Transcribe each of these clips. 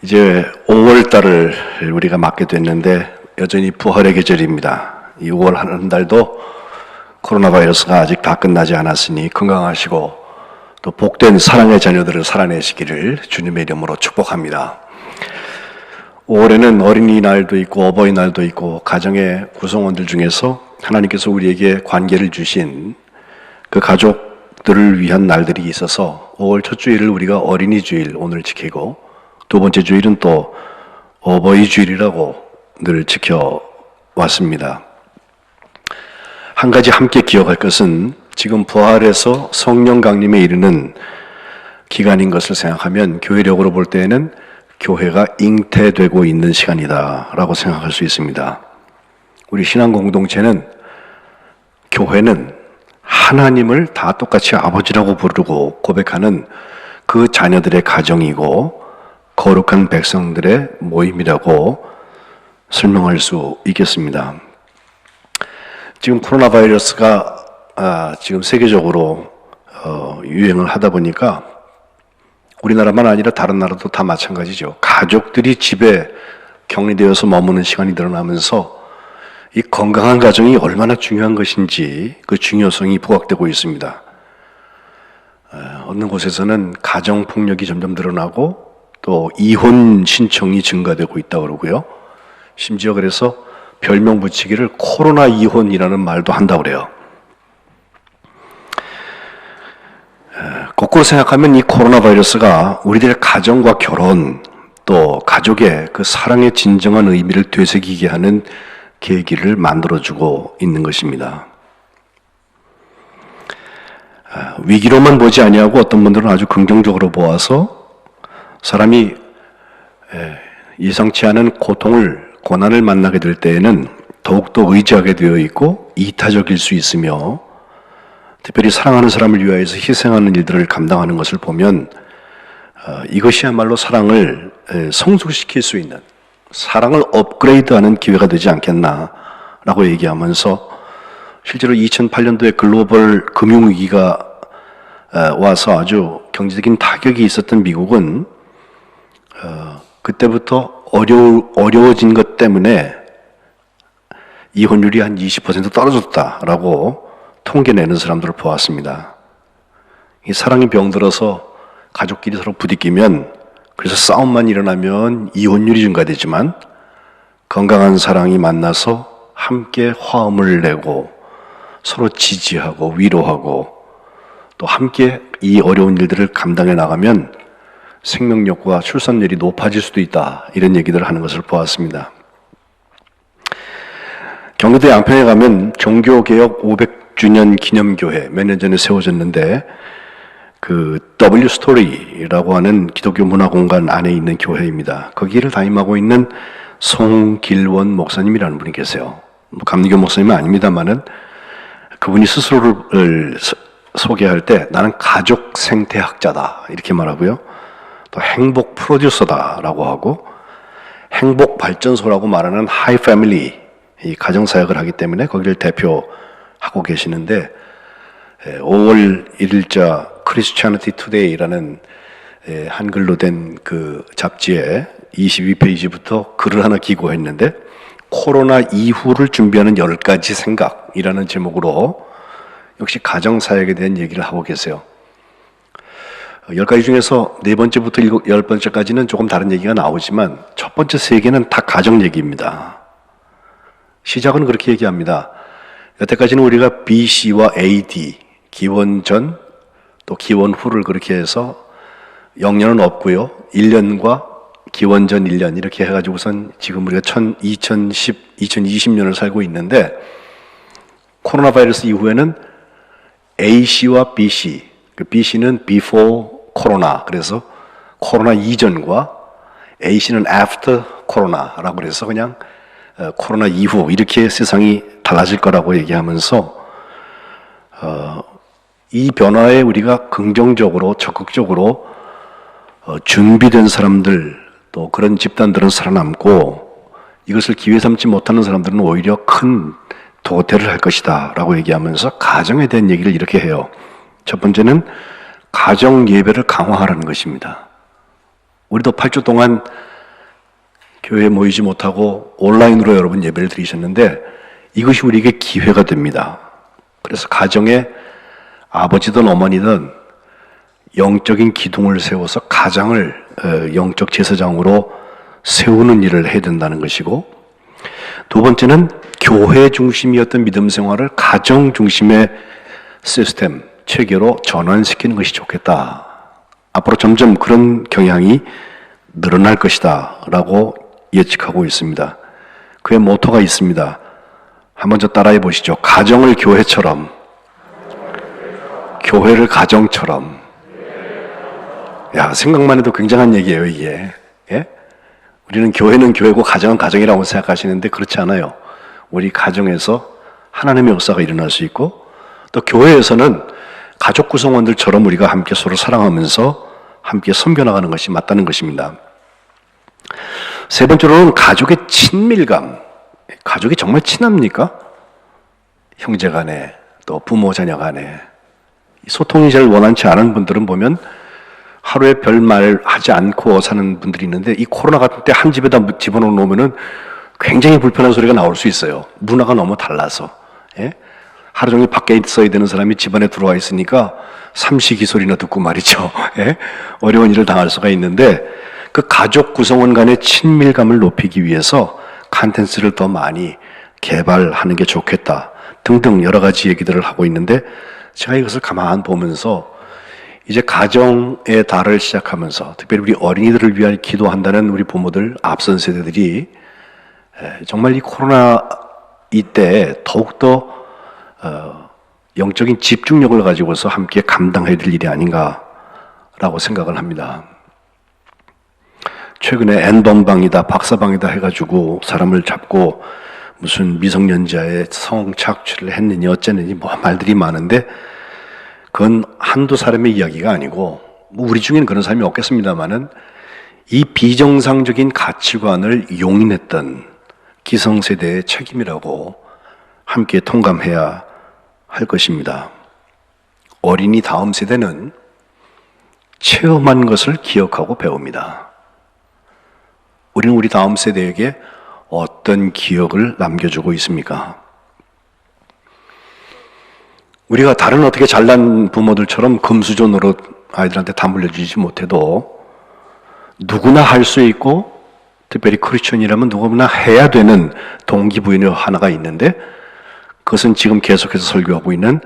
이제 5월 달을 우리가 맞게 됐는데 여전히 부활의 계절입니다. 이 5월 한 달도 코로나 바이러스가 아직 다 끝나지 않았으니 건강하시고 또 복된 사랑의 자녀들을 살아내시기를 주님의 이름으로 축복합니다. 5월에는 어린이날도 있고 어버이날도 있고 가정의 구성원들 중에서 하나님께서 우리에게 관계를 주신 그 가족들을 위한 날들이 있어서 5월 첫 주일을 우리가 어린이 주일 오늘 지키고 두 번째 주일은 또 어버이 주일이라고 늘 지켜왔습니다. 한 가지 함께 기억할 것은 지금 부활해서 성령 강림에 이르는 기간인 것을 생각하면 교회력으로 볼 때에는 교회가 잉태되고 있는 시간이다라고 생각할 수 있습니다. 우리 신앙 공동체는 교회는 하나님을 다 똑같이 아버지라고 부르고 고백하는 그 자녀들의 가정이고 거룩한 백성들의 모임이라고 설명할 수 있겠습니다. 지금 코로나 바이러스가 지금 세계적으로 유행을 하다 보니까 우리나라만 아니라 다른 나라도 다 마찬가지죠. 가족들이 집에 격리되어서 머무는 시간이 늘어나면서 이 건강한 가정이 얼마나 중요한 것인지 그 중요성이 부각되고 있습니다. 어느 곳에서는 가정폭력이 점점 늘어나고 또 이혼 신청이 증가되고 있다고 그러고요. 심지어 그래서 별명 붙이기를 코로나 이혼이라는 말도 한다고 그래요. 거꾸로 생각하면 이 코로나 바이러스가 우리들의 가정과 결혼 또 가족의 그 사랑의 진정한 의미를 되새기게 하는 계기를 만들어주고 있는 것입니다. 위기로만 보지 아니하고 어떤 분들은 아주 긍정적으로 보아서 사람이 예상치 않은 고난을 만나게 될 때에는 더욱더 의지하게 되어 있고 이타적일 수 있으며 특별히 사랑하는 사람을 위하여서 희생하는 일들을 감당하는 것을 보면 이것이야말로 사랑을 성숙시킬 수 있는 사랑을 업그레이드하는 기회가 되지 않겠나라고 얘기하면서 실제로 2008년도에 글로벌 금융위기가 와서 아주 경제적인 타격이 있었던 미국은 그때부터 어려워진 것 때문에 이혼율이 한 20% 떨어졌다라고 통계내는 사람들을 보았습니다. 이 사랑이 병들어서 가족끼리 서로 부딪히면 그래서 싸움만 일어나면 이혼율이 증가되지만 건강한 사랑이 만나서 함께 화음을 내고 서로 지지하고 위로하고 또 함께 이 어려운 일들을 감당해 나가면 생명력과 출산율이 높아질 수도 있다 이런 얘기들을 하는 것을 보았습니다. 경기도 양평에 가면 종교개혁 500주년 기념교회 몇 년 전에 세워졌는데 그 W스토리라고 하는 기독교 문화공간 안에 있는 교회입니다. 거기를 담임하고 있는 송길원 목사님이라는 분이 계세요. 감리교 목사님은 아닙니다만은 그분이 스스로를 소개할 때 나는 가족 생태학자다 이렇게 말하고요. 또 행복 프로듀서다라고 하고 행복 발전소라고 말하는 하이 패밀리 이 가정 사역을 하기 때문에 거기를 대표하고 계시는데 5월 1일자 크리스티애니티 투데이라는 한글로 된 그 잡지에 22페이지부터 글을 하나 기고했는데 코로나 이후를 준비하는 10가지 생각이라는 제목으로 역시 가정 사역에 대한 얘기를 하고 계세요. 10가지 중에서 4번째부터 10번째까지는 조금 다른 얘기가 나오지만 첫 번째 3개는 다 가정 얘기입니다. 시작은 그렇게 얘기합니다. 여태까지는 우리가 BC와 AD, 기원 전 또 기원 후를 그렇게 해서 0년은 없고요. 1년과 기원 전 1년 이렇게 해가지고선 지금 우리가 2020년을 살고 있는데 코로나 바이러스 이후에는 AC와 BC, 그 BC는 before 코로나, 그래서 코로나 이전과 AC는 after 코로나라고 그래서 그냥 코로나 이후 이렇게 세상이 달라질 거라고 얘기하면서 이 변화에 우리가 긍정적으로 적극적으로 준비된 사람들 또 그런 집단들은 살아남고 이것을 기회 삼지 못하는 사람들은 오히려 큰 도태를 할 것이다 라고 얘기하면서 가정에 대한 얘기를 이렇게 해요. 첫 번째는 가정 예배를 강화하라는 것입니다. 우리도 8주 동안 교회에 모이지 못하고 온라인으로 여러분 예배를 드리셨는데 이것이 우리에게 기회가 됩니다. 그래서 가정에 아버지든 어머니든 영적인 기둥을 세워서 가장을 영적 제사장으로 세우는 일을 해야 된다는 것이고, 두 번째는 교회 중심이었던 믿음 생활을 가정 중심의 시스템, 체계로 전환시키는 것이 좋겠다. 앞으로 점점 그런 경향이 늘어날 것이다 라고 예측하고 있습니다. 그의 모토가 있습니다. 한번 저 따라해 보시죠. 가정을 교회처럼, 교회를 가정처럼. 야, 생각만 해도 굉장한 얘기예요, 이게. 예? 우리는 교회는 교회고 가정은 가정이라고 생각하시는데 그렇지 않아요. 우리 가정에서 하나님의 역사가 일어날 수 있고, 또 교회에서는 가족 구성원들처럼 우리가 함께 서로 사랑하면서 함께 섬겨나가는 것이 맞다는 것입니다. 세 번째로는 가족의 친밀감. 가족이 정말 친합니까? 형제 간에, 또 부모 자녀 간에. 소통이 잘 원활치 않은 분들은 보면 하루에 별말 하지 않고 사는 분들이 있는데, 이 코로나 같은 때 한 집에다 집어넣어 놓으면은 굉장히 불편한 소리가 나올 수 있어요. 문화가 너무 달라서. 예? 하루 종일 밖에 있어야 되는 사람이 집안에 들어와 있으니까 삼시기 소리나 듣고 말이죠. 예? 어려운 일을 당할 수가 있는데, 그 가족 구성원 간의 친밀감을 높이기 위해서 컨텐츠를 더 많이 개발하는 게 좋겠다 등등 여러 가지 얘기들을 하고 있는데, 제가 이것을 가만 보면서 이제 가정의 달을 시작하면서 특별히 우리 어린이들을 위한 기도한다는 우리 부모들, 앞선 세대들이 정말 이 코로나 이때 더욱더 영적인 집중력을 가지고서 함께 감당해야 될 일이 아닌가라고 생각을 합니다. 최근에 N번방이다, 박사방이다 해가지고 사람을 잡고 무슨 미성년자의 성착취를 했느니 어쨌느니 뭐 말들이 많은데, 그건 한두 사람의 이야기가 아니고, 뭐 우리 중에는 그런 사람이 없겠습니다만은 이 비정상적인 가치관을 용인했던 기성세대의 책임이라고 함께 통감해야 할 것입니다. 어린이 다음 세대는 체험한 것을 기억하고 배웁니다. 우리는 우리 다음 세대에게 어떤 기억을 남겨주고 있습니까? 우리가 다른 어떻게 잘난 부모들처럼 금수저 노릇 아이들한테 다 물려주지 못해도 누구나 할 수 있고, 특별히 크리스천이라면 누구나 해야 되는 동기부여 하나가 있는데, 그것은 지금 계속해서 설교하고 있는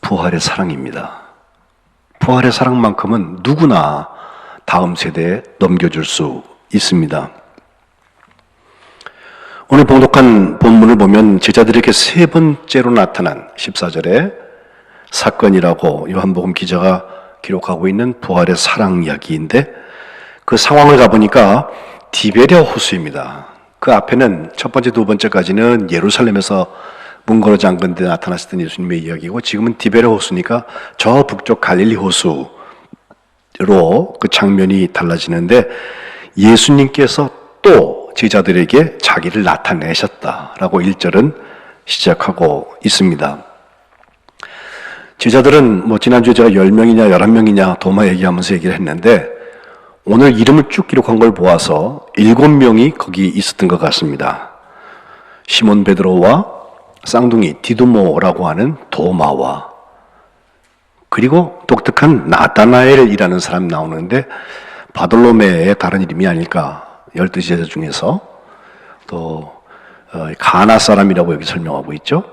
부활의 사랑입니다. 부활의 사랑만큼은 누구나 다음 세대에 넘겨줄 수 있습니다. 오늘 봉독한 본문을 보면 제자들에게 세 번째로 나타난 14절에 사건이라고 요한복음 기자가 기록하고 있는 부활의 사랑 이야기인데, 그 상황을 가보니까 디베랴 호수입니다. 그 앞에는 첫 번째, 두 번째까지는 예루살렘에서 문거로 잠근 데 나타나셨던 예수님의 이야기고, 지금은 디베랴 호수니까 저 북쪽 갈릴리 호수로 그 장면이 달라지는데, 예수님께서 또 제자들에게 자기를 나타내셨다라고 1절은 시작하고 있습니다. 제자들은 뭐 지난주에 제가 10명이냐 11명이냐 도마 얘기하면서 얘기를 했는데, 오늘 이름을 쭉 기록한 걸 보아서 7명이 거기 있었던 것 같습니다. 시몬 베드로와 쌍둥이 디두모라고 하는 도마와, 그리고 독특한 나다나엘이라는 사람이 나오는데 바돌로메의 다른 이름이 아닐까, 12 제자 중에서. 또 가나 사람이라고 여기 설명하고 있죠.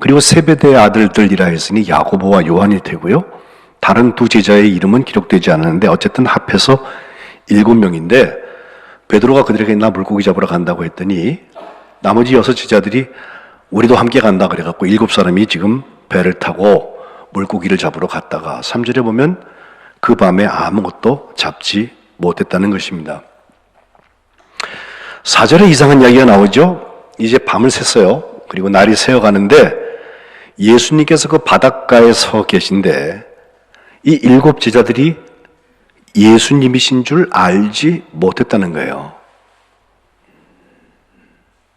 그리고 세베대의 아들들이라 했으니 야고보와 요한일 테고요. 다른 두 제자의 이름은 기록되지 않았는데 어쨌든 합해서 7명인데, 베드로가 그들에게 나 물고기 잡으러 간다고 했더니 나머지 6 제자들이 우리도 함께 간다 그래갖고 7사람이 지금 배를 타고 물고기를 잡으러 갔다가 3절에 보면 그 밤에 아무것도 잡지 못했다는 것입니다. 4절에 이상한 이야기가 나오죠. 이제 밤을 샜어요. 그리고 날이 새어가는데 예수님께서 그 바닷가에 서 계신데, 이 7 제자들이 예수님이신 줄 알지 못했다는 거예요.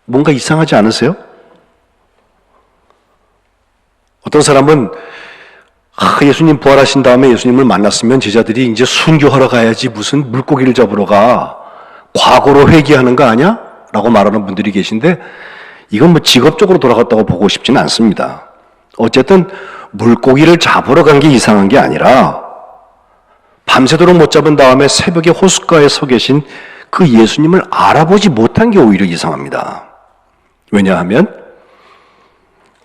뭔가 이상하지 않으세요? 어떤 사람은 예수님 부활하신 다음에 예수님을 만났으면 제자들이 이제 순교하러 가야지 무슨 물고기를 잡으러 가, 과거로 회귀하는 거 아니야? 라고 말하는 분들이 계신데 이건 뭐 직업적으로 돌아갔다고 보고 싶지는 않습니다. 어쨌든 물고기를 잡으러 간 게 이상한 게 아니라 밤새도록 못 잡은 다음에 새벽에 호숫가에 서 계신 그 예수님을 알아보지 못한 게 오히려 이상합니다. 왜냐하면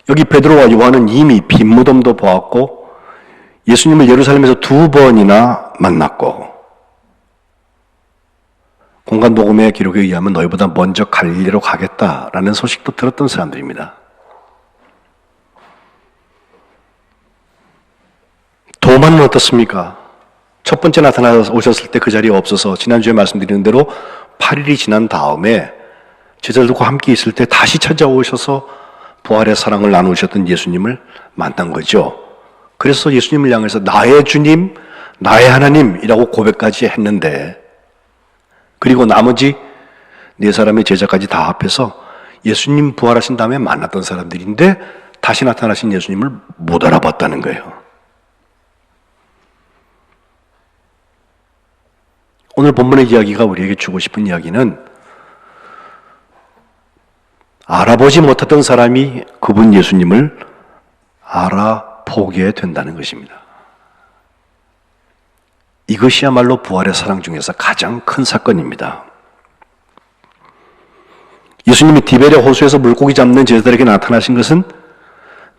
여기 베드로와 요한은 이미 빈 무덤도 보았고 예수님을 예루살렘에서 2번이나 만났고 공간복음의 기록에 의하면 너희보다 먼저 갈릴리로 가겠다라는 소식도 들었던 사람들입니다. 도마는 어떻습니까? 첫 번째 나타나오셨을 때 그 자리에 없어서 지난주에 말씀드린 대로 8일이 지난 다음에 제자들과 함께 있을 때 다시 찾아오셔서 부활의 사랑을 나누셨던 예수님을 만난 거죠. 그래서 예수님을 향해서 나의 주님, 나의 하나님이라고 고백까지 했는데 그리고 나머지 4사람의 제자까지 다 합해서 예수님 부활하신 다음에 만났던 사람들인데 다시 나타나신 예수님을 못 알아봤다는 거예요. 오늘 본문의 이야기가 우리에게 주고 싶은 이야기는 알아보지 못했던 사람이 그분 예수님을 알아보게 된다는 것입니다. 이것이야말로 부활의 사랑 중에서 가장 큰 사건입니다. 예수님이 디베랴 호수에서 물고기 잡는 제자들에게 나타나신 것은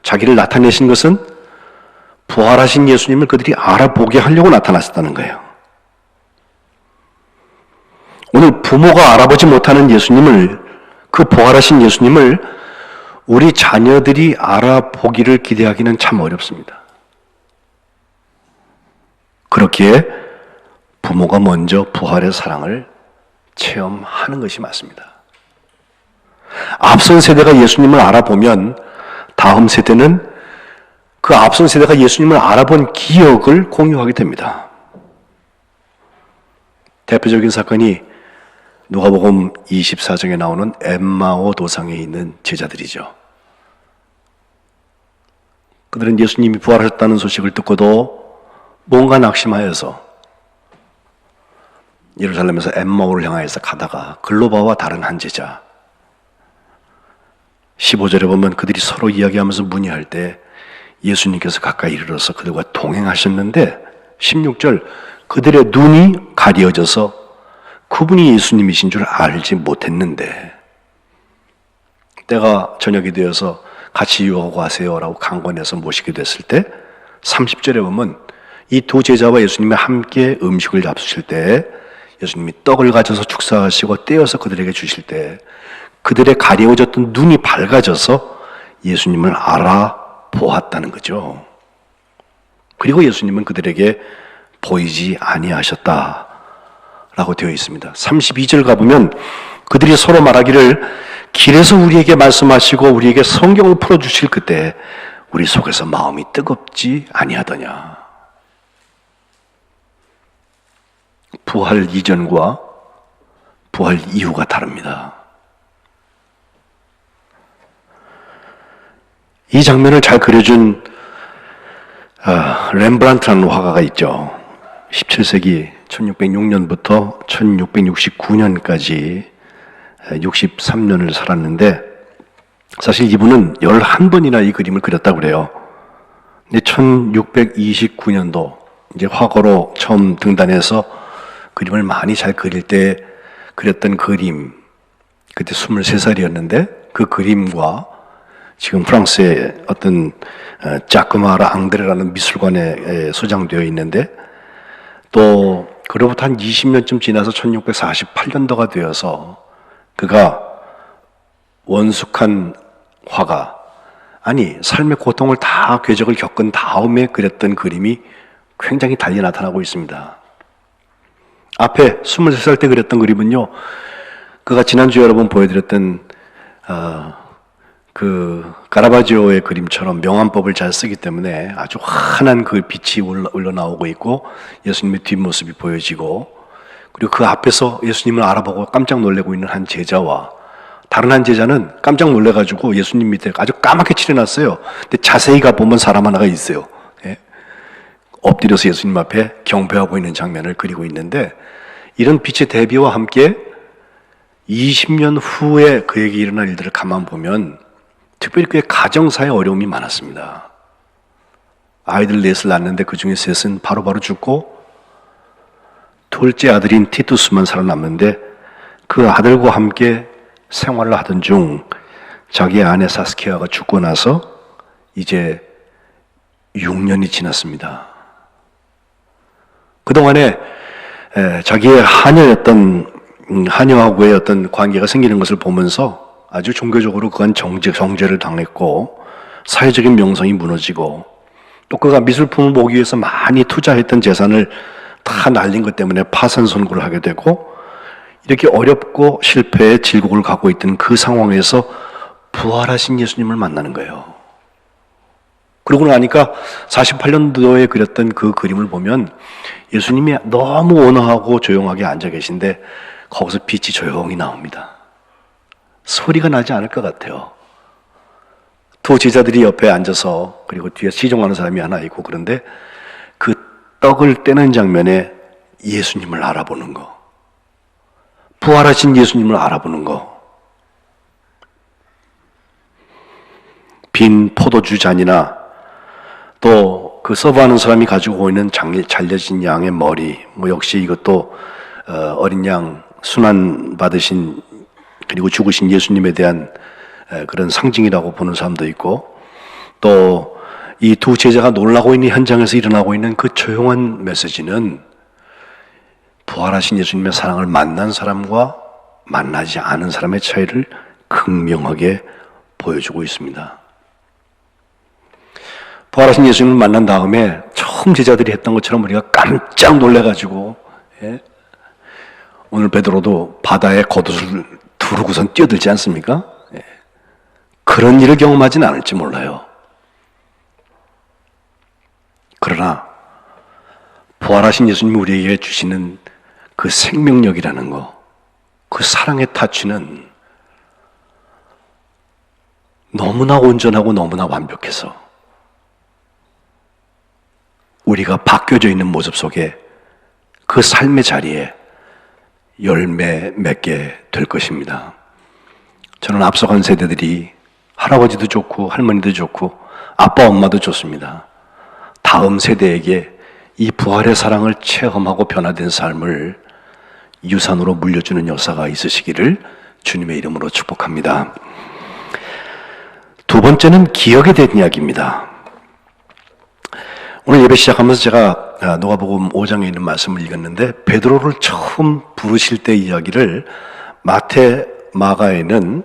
자기를 나타내신 것은 부활하신 예수님을 그들이 알아보게 하려고 나타나셨다는 거예요. 오늘 부모가 알아보지 못하는 예수님을 그 부활하신 예수님을 우리 자녀들이 알아보기를 기대하기는 참 어렵습니다. 그렇기에 부모가 먼저 부활의 사랑을 체험하는 것이 맞습니다. 앞선 세대가 예수님을 알아보면 다음 세대는 그 앞선 세대가 예수님을 알아본 기억을 공유하게 됩니다. 대표적인 사건이 누가복음 24장에 나오는 엠마오 도상에 있는 제자들이죠. 그들은 예수님이 부활하셨다는 소식을 듣고도 뭔가 낙심하여서 예루살렘에서 엠마오를 향하여서 가다가 글로바와 다른 한 제자 15절에 보면 그들이 서로 이야기하면서 문의할 때 예수님께서 가까이 이르러서 그들과 동행하셨는데 16절 그들의 눈이 가려져서 그분이 예수님이신 줄 알지 못했는데 때가 저녁이 되어서 같이 유하고 하세요라고 강권해서 모시게 됐을 때 30절에 보면 이 두 제자와 예수님이 함께 음식을 잡수실 때 예수님이 떡을 가져서 축사하시고 떼어서 그들에게 주실 때 그들의 가려워졌던 눈이 밝아져서 예수님을 알아보았다는 거죠. 그리고 예수님은 그들에게 보이지 아니하셨다 라고 되어 있습니다. 32절 가보면 그들이 서로 말하기를 길에서 우리에게 말씀하시고 우리에게 성경을 풀어주실 그때 우리 속에서 마음이 뜨겁지 아니하더냐. 부활 이전과 부활 이후가 다릅니다. 이 장면을 잘 그려준 렘브란트라는 화가가 있죠. 17세기 1606년부터 1669년까지 63년을 살았는데 사실 이분은 11번이나 이 그림을 그렸다고 그래요. 근데 1629년도 이제 화가로 처음 등단해서 그림을 많이 잘 그릴 때 그렸던 그림, 그때 23살이었는데 그 그림과 지금 프랑스의 어떤 자크마르 앙드레라는 미술관에 소장되어 있는데 또 그로부터 한 20년쯤 지나서 1648년도가 되어서 그가 원숙한 화가 아니 삶의 고통을 다 궤적을 겪은 다음에 그렸던 그림이 굉장히 달리 나타나고 있습니다. 앞에 23살 때 그렸던 그림은요, 그가 지난주에 여러분 보여드렸던 그 카라바지오의 그림처럼 명암법을 잘 쓰기 때문에 아주 환한 그 빛이 올라나오고 있고 예수님의 뒷모습이 보여지고 그리고 그 앞에서 예수님을 알아보고 깜짝 놀라고 있는 한 제자와 다른 한 제자는 깜짝 놀라가지고 예수님 밑에 아주 까맣게 칠해놨어요. 근데 자세히 가보면 사람 하나가 있어요. 예? 엎드려서 예수님 앞에 경배하고 있는 장면을 그리고 있는데 이런 빛의 대비와 함께 20년 후에 그에게 일어날 일들을 가만 보면 특별히 그의 가정사에 어려움이 많았습니다. 아이들 넷을 낳았는데 그 중에 셋은 바로바로 죽고 둘째 아들인 티투스만 살아남는데 그 아들과 함께 생활을 하던 중 자기의 아내 사스케아가 죽고 나서 이제 6년이 지났습니다. 그동안에 자기의 하녀하고의 어떤 관계가 생기는 것을 보면서 아주 종교적으로 그간 정죄를 당했고 사회적인 명성이 무너지고 또 그가 미술품을 보기 위해서 많이 투자했던 재산을 다 날린 것 때문에 파산 선고를 하게 되고 이렇게 어렵고 실패의 질곡을 갖고 있던 그 상황에서 부활하신 예수님을 만나는 거예요. 그러고 나니까 48년도에 그렸던 그 그림을 보면 예수님이 너무 온화하고 조용하게 앉아 계신데 거기서 빛이 조용히 나옵니다. 소리가 나지 않을 것 같아요. 두 제자들이 옆에 앉아서 그리고 뒤에 시종하는 사람이 하나 있고 그런데 그 떡을 떼는 장면에 예수님을 알아보는 거, 부활하신 예수님을 알아보는 거, 빈 포도주 잔이나 또 그 서브하는 사람이 가지고 있는 잘려진 양의 머리, 역시 이것도 어린 양 순환 받으신 그리고 죽으신 예수님에 대한 그런 상징이라고 보는 사람도 있고 또 이 두 제자가 놀라고 있는 현장에서 일어나고 있는 그 조용한 메시지는 부활하신 예수님의 사랑을 만난 사람과 만나지 않은 사람의 차이를 극명하게 보여주고 있습니다. 부활하신 예수님을 만난 다음에 처음 제자들이 했던 것처럼 우리가 깜짝 놀래가지고 오늘 베드로도 바다에 겉옷을 두르고선 뛰어들지 않습니까? 그런 일을 경험하진 않을지 몰라요. 그러나 부활하신 예수님이 우리에게 주시는 그 생명력이라는 거, 그 사랑의 타취는 너무나 온전하고 너무나 완벽해서 우리가 바뀌어져 있는 모습 속에 그 삶의 자리에 열매 맺게 될 것입니다. 저는 앞서간 세대들이 할아버지도 좋고 할머니도 좋고 아빠 엄마도 좋습니다. 다음 세대에게 이 부활의 사랑을 체험하고 변화된 삶을 유산으로 물려주는 역사가 있으시기를 주님의 이름으로 축복합니다. 두 번째는 기억에 대한 이야기입니다. 오늘 예배 시작하면서 제가 누가복음 5장에 있는 말씀을 읽었는데 베드로를 처음 부르실 때 이야기를 마태, 마가에는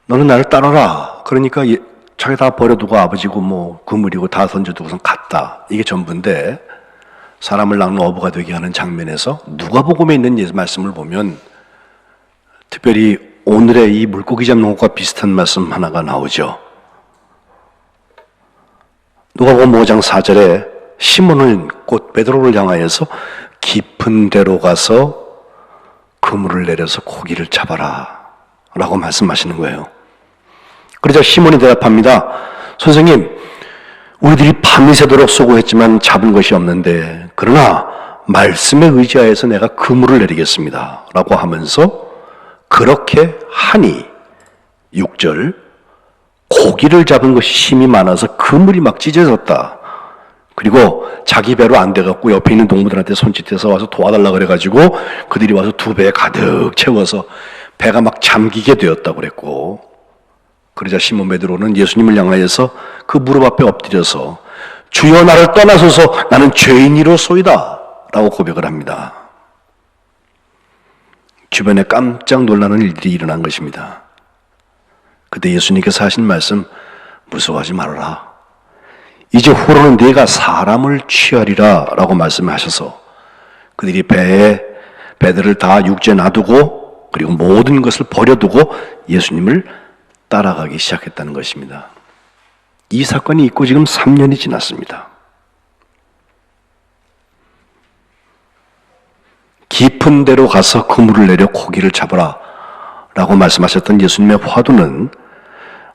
너는 나를 따라라. 그러니까 자기 다 버려두고 아버지고 그물이고 다 던져두고선 갔다. 이게 전부인데 사람을 낳는 어부가 되게 하는 장면에서 누가복음에 있는 말씀을 보면 특별히 오늘의 이 물고기 잡는 것과 비슷한 말씀 하나가 나오죠. 누가복음 5장 4절에 시몬은 곧 베드로를 향하여서 깊은 데로 가서 그물을 내려서 고기를 잡아라 라고 말씀하시는 거예요. 그러자 시몬이 대답합니다. 선생님, 우리들이 밤이 새도록 수고했지만 잡은 것이 없는데 그러나 말씀에 의지하여서 내가 그물을 내리겠습니다 라고 하면서 그렇게 하니 6절 고기를 잡은 것이 힘이 많아서 그물이 막 찢어졌다. 그리고 자기 배로 안 돼갖고 옆에 있는 동무들한테 손짓해서 와서 도와달라 그래가지고 그들이 와서 두 배에 가득 채워서 배가 막 잠기게 되었다고 그랬고 그러자 시몬 베드로는 예수님을 향하여서 그 무릎 앞에 엎드려서 주여 나를 떠나소서 나는 죄인이로소이다 라고 고백을 합니다. 주변에 깜짝 놀라는 일들이 일어난 것입니다. 그때 예수님께서 하신 말씀 무서워하지 말아라. 이제 후로는 네가 사람을 취하리라 라고 말씀하셔서 그들이 배들을 다 육지에 놔두고 그리고 모든 것을 버려두고 예수님을 따라가기 시작했다는 것입니다. 이 사건이 있고 지금 3년이 지났습니다. 깊은 데로 가서 그물을 내려 고기를 잡으라 라고 말씀하셨던 예수님의 화두는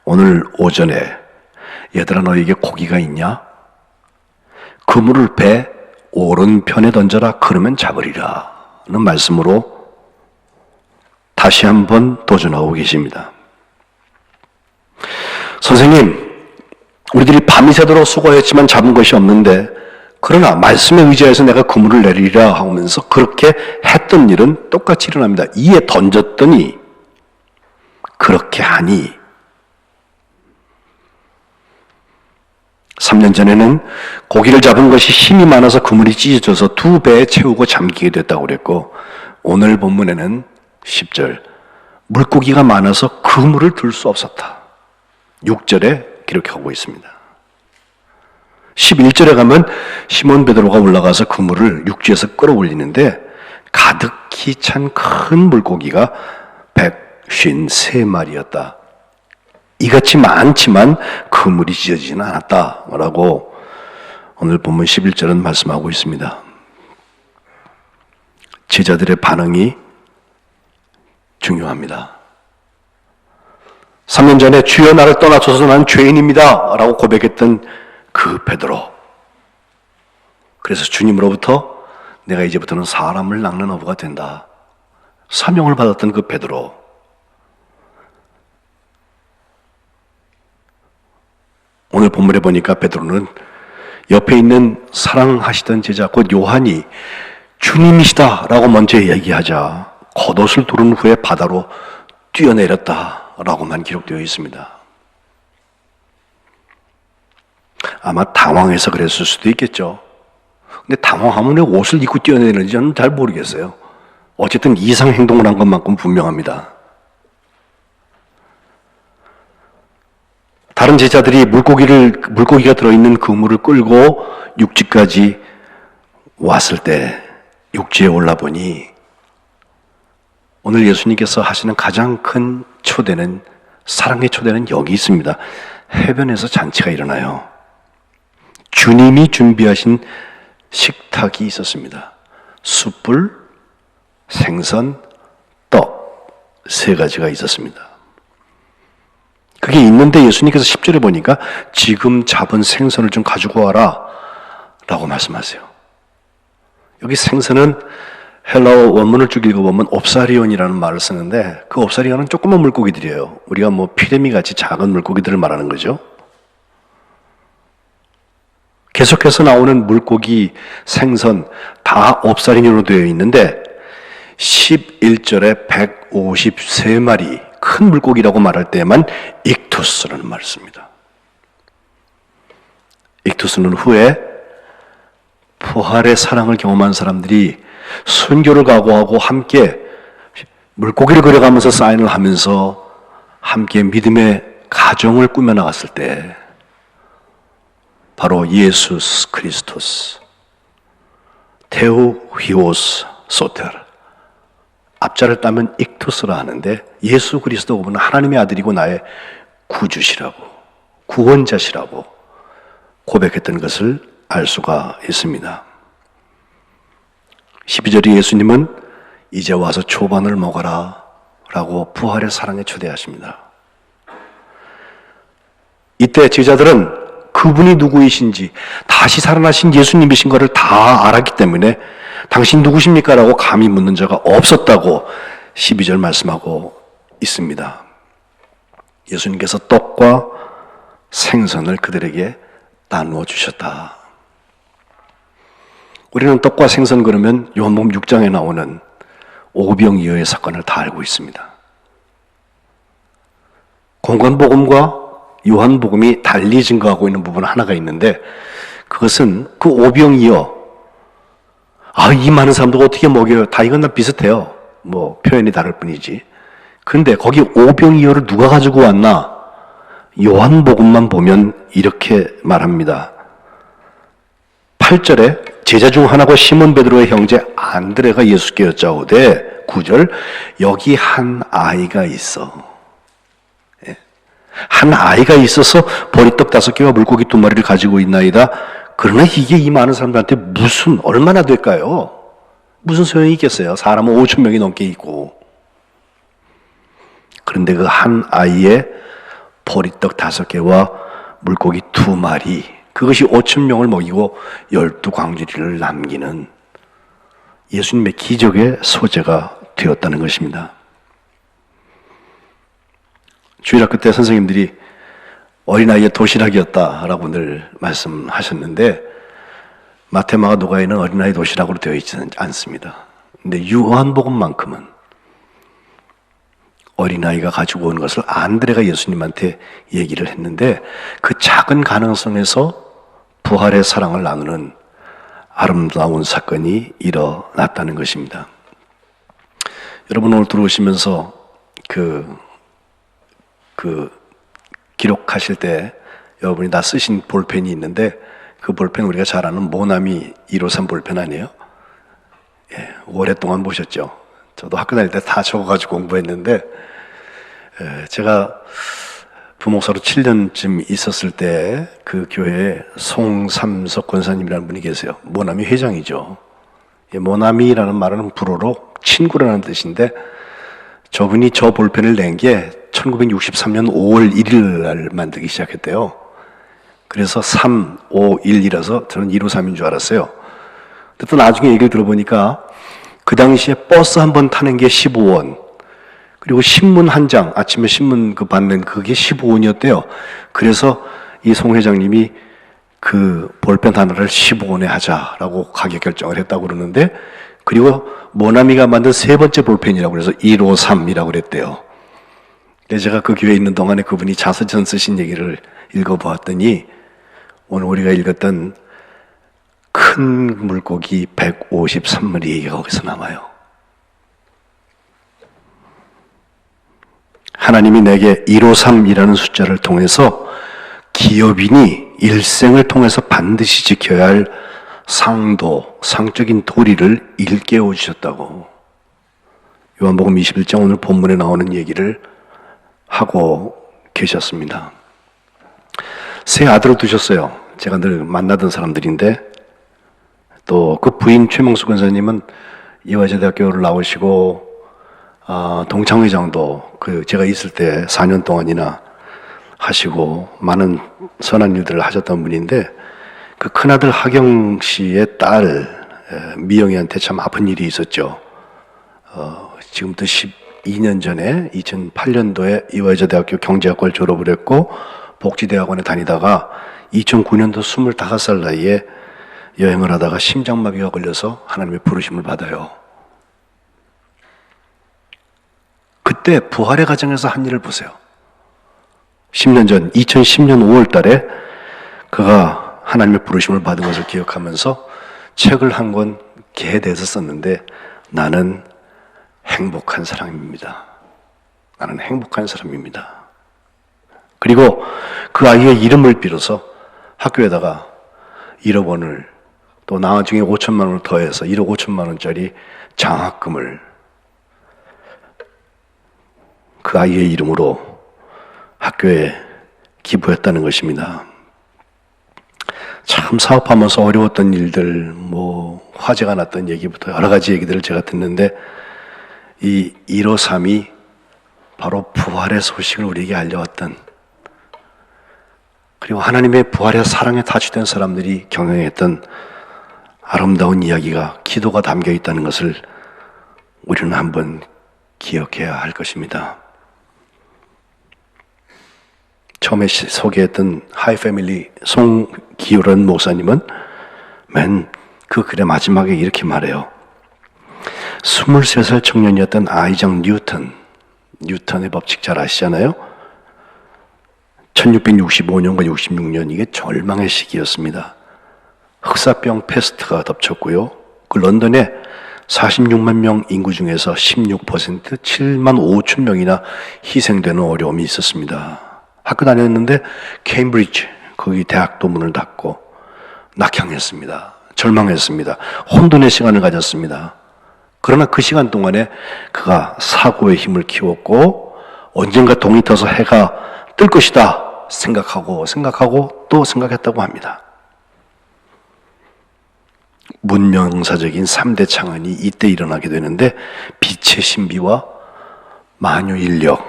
오늘 오전에 얘들아 너에게 고기가 있냐? 그물을 배 오른편에 던져라 그러면 잡으리라 는 말씀으로 다시 한번 도전하고 계십니다. 선생님, 우리들이 밤새도록 수고했지만 잡은 것이 없는데 그러나 말씀에 의지해서 내가 그물을 내리라 하면서 그렇게 했던 일은 똑같이 일어납니다. 이에 던졌더니 그렇게 하니 3년 전에는 고기를 잡은 것이 힘이 많아서 그물이 찢어져서 2배에 채우고 잠기게 됐다고 그랬고, 오늘 본문에는 10절 물고기가 많아서 그물을 들 수 없었다. 6절에 기록하고 있습니다. 11절에 가면 시몬 베드로가 올라가서 그물을 육지에서 끌어올리는데 가득히 찬 큰 물고기가 153마리였다. 이같이 많지만 그물이 찢어지지는 않았다라고 오늘 본문 11절은 말씀하고 있습니다. 제자들의 반응이 중요합니다. 3년 전에 주여 나를 떠나소서 나는 죄인입니다 라고 고백했던 그 베드로, 그래서 주님으로부터 내가 이제부터는 사람을 낚는 어부가 된다 사명을 받았던 그 베드로, 오늘 본문에 보니까 베드로는 옆에 있는 사랑하시던 제자 곧 요한이 주님이시다 라고 먼저 얘기하자 겉옷을 두른 후에 바다로 뛰어내렸다 라고만 기록되어 있습니다. 아마 당황해서 그랬을 수도 있겠죠. 근데 당황하면 왜 옷을 입고 뛰어내리는지 저는 잘 모르겠어요. 어쨌든 이상 행동을 한 것만큼 분명합니다. 다른 제자들이 물고기가 들어있는 그물을 끌고 육지까지 왔을 때 육지에 올라보니 오늘 예수님께서 하시는 가장 큰 초대는, 사랑의 초대는 여기 있습니다. 해변에서 잔치가 일어나요. 주님이 준비하신 식탁이 있었습니다. 숯불, 생선, 떡, 3가지가 있었습니다. 그게 있는데 예수님께서 10절에 보니까 지금 잡은 생선을 좀 가지고 와라 라고 말씀하세요. 여기 생선은 헬라어 원문을 쭉 읽어보면 옵사리온이라는 말을 쓰는데 그 옵사리온은 조그만 물고기들이에요. 우리가 뭐 피레미 같이 작은 물고기들을 말하는 거죠. 계속해서 나오는 물고기, 생선 다 옵사리온으로 되어 있는데 11절에 153마리 큰 물고기라고 말할 때만 익투스라는 말을 씁니다. 익투스는 후에 부활의 사랑을 경험한 사람들이 순교를 각오하고 함께 물고기를 그려가면서 사인을 하면서 함께 믿음의 가정을 꾸며나갔을 때 바로 예수스 크리스토스 테오휘오스 소테르, 앞자를 따면 익투스라 하는데 예수 그리스도는 하나님의 아들이고 나의 구주시라고, 구원자시라고 고백했던 것을 알 수가 있습니다. 12절에 예수님은 이제 와서 초반을 먹어라 라고 부활의 사랑에 초대하십니다. 이때 제자들은 그분이 누구이신지, 다시 살아나신 예수님이신 것을 다 알았기 때문에 당신 누구십니까? 라고 감히 묻는 자가 없었다고 12절 말씀하고 있습니다. 예수님께서 떡과 생선을 그들에게 나누어 주셨다. 우리는 떡과 생선 그러면 요한복음 6장에 나오는 오병이어의 사건을 다 알고 있습니다. 공관복음과 요한복음이 달리 증거하고 있는 부분 하나가 있는데 그것은 그 오병이어, 이 많은 사람들 어떻게 먹여요? 다 이건 다 비슷해요. 뭐 표현이 다를 뿐이지. 그런데 거기 오병이어를 누가 가지고 왔나? 요한복음만 보면 이렇게 말합니다. 8절에 제자 중 하나고 시몬 베드로의 형제 안드레가 예수께 여짜오되 9절 여기 한 아이가 있어. 한 아이가 있어서 보리떡 5개와 물고기 2마리를 가지고 있나이다. 그러나 이게 이 많은 사람들한테 얼마나 될까요? 무슨 소용이 있겠어요? 사람은 5천 명이 넘게 있고. 그런데 그 한 아이의 보리떡 5개와 물고기 2마리, 그것이 5천 명을 먹이고 12광주리를 남기는 예수님의 기적의 소재가 되었다는 것입니다. 주일학교 때 선생님들이 어린아이의 도시락이었다라고 늘 말씀하셨는데 마테마가 녹아있는 어린아이 도시락으로 되어 있지는 않습니다. 근데 요한복음만큼은 어린아이가 가지고 온 것을 안드레가 예수님한테 얘기를 했는데 그 작은 가능성에서 부활의 사랑을 나누는 아름다운 사건이 일어났다는 것입니다. 여러분 오늘 들어오시면서 그 기록하실 때 여러분이 다 쓰신 볼펜이 있는데 그 볼펜 우리가 잘 아는 모나미 153 볼펜 아니에요? 예, 오랫동안 보셨죠? 저도 학교 다닐 때 다 적어가지고 공부했는데 제가 부목사로 7년쯤 있었을 때 그 교회에 송삼석 권사님이라는 분이 계세요. 모나미 회장이죠. 예, 모나미라는 말은 불어로 친구라는 뜻인데 저분이 저 볼펜을 낸 게 1963년 5월 1일 날 만들기 시작했대요. 그래서 351이라서 저는 153인 줄 알았어요. 근데 또 나중에 얘기를 들어보니까 그 당시에 버스 한 번 타는 게 15원, 그리고 신문 한 장, 아침에 신문 받는 그게 15원이었대요. 그래서 이 송 회장님이 그 볼펜 하나를 15원에 하자라고 가격 결정을 했다고 그러는데, 그리고 모나미가 만든 세 번째 볼펜이라고 그래서 153이라고 그랬대요. 그래서 제가 그 교회에 있는 동안에 그분이 자서전 쓰신 얘기를 읽어보았더니 오늘 우리가 읽었던 큰 물고기 153마리 얘기가 거기서 나와요. 하나님이 내게 153이라는 숫자를 통해서 기업인이 일생을 통해서 반드시 지켜야 할 상도, 상적인 도리를 일깨워 주셨다고. 요한복음 21장 오늘 본문에 나오는 얘기를 하고 계셨습니다. 세 아들을 두셨어요. 제가 늘 만나던 사람들인데, 또 그 부인 최명수 권사님은 이화여대학교를 나오시고 동창회장도 제가 있을 때 4년 동안이나 하시고 많은 선한 일들을 하셨던 분인데, 그 큰아들 하경 씨의 딸 미영이한테 참 아픈 일이 있었죠. 지금부터 12년 전에 2008년도에 이화여대학교 경제학과를 졸업을 했고 복지대학원에 다니다가 2009년도 25살 나이에 여행을 하다가 심장마비가 걸려서 하나님의 부르심을 받아요. 그때 부활의 가정에서 한 일을 보세요. 10년 전 2010년 5월 달에 그가 하나님의 부르심을 받은 것을 기억하면서 책을 한 권 개에 대해서 썼는데, 나는 행복한 사람입니다. 나는 행복한 사람입니다. 그리고 그 아이의 이름을 빌어서 학교에다가 1억 원을, 또 나중에 5천만 원을 더해서 1억 5천만 원짜리 장학금을 그 아이의 이름으로 학교에 기부했다는 것입니다. 참 사업하면서 어려웠던 일들, 화재가 났던 얘기부터 여러 가지 얘기들을 제가 듣는데, 이 153이 바로 부활의 소식을 우리에게 알려왔던, 그리고 하나님의 부활의 사랑에 타주된 사람들이 경영했던 아름다운 이야기가, 기도가 담겨 있다는 것을 우리는 한번 기억해야 할 것입니다. 처음에 소개했던 하이패밀리 송기호라는 목사님은 맨 그 글의 마지막에 이렇게 말해요. 23살 청년이었던 아이작 뉴턴의 법칙 잘 아시잖아요. 1665년과 66년, 이게 절망의 시기였습니다. 흑사병 패스트가 덮쳤고요. 그 런던에 46만 명 인구 중에서 16% 7만 5천 명이나 희생되는 어려움이 있었습니다. 학교 다녔는데 케임브리지, 거기 대학도 문을 닫고 낙향했습니다. 절망했습니다. 혼돈의 시간을 가졌습니다. 그러나 그 시간 동안에 그가 사고의 힘을 키웠고, 언젠가 동이 터서 해가 뜰 것이다 생각하고 또 생각했다고 합니다. 문명사적인 3대 창언이 이때 일어나게 되는데, 빛의 신비와 만유인력,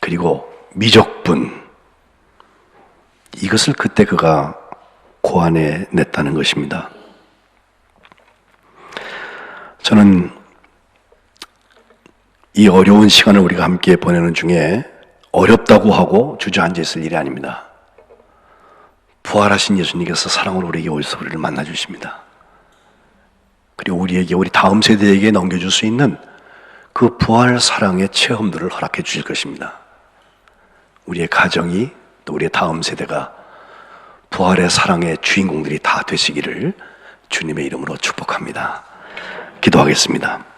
그리고 미적분, 이것을 그때 그가 고안해 냈다는 것입니다. 저는 이 어려운 시간을 우리가 함께 보내는 중에 어렵다고 하고 주저앉아 있을 일이 아닙니다. 부활하신 예수님께서 사랑으로 우리에게 오셔서 우리를 만나주십니다. 그리고 우리에게, 우리 다음 세대에게 넘겨줄 수 있는 그 부활 사랑의 체험들을 허락해 주실 것입니다. 우리의 가정이, 또 우리의 다음 세대가 부활의 사랑의 주인공들이 다 되시기를 주님의 이름으로 축복합니다. 기도하겠습니다.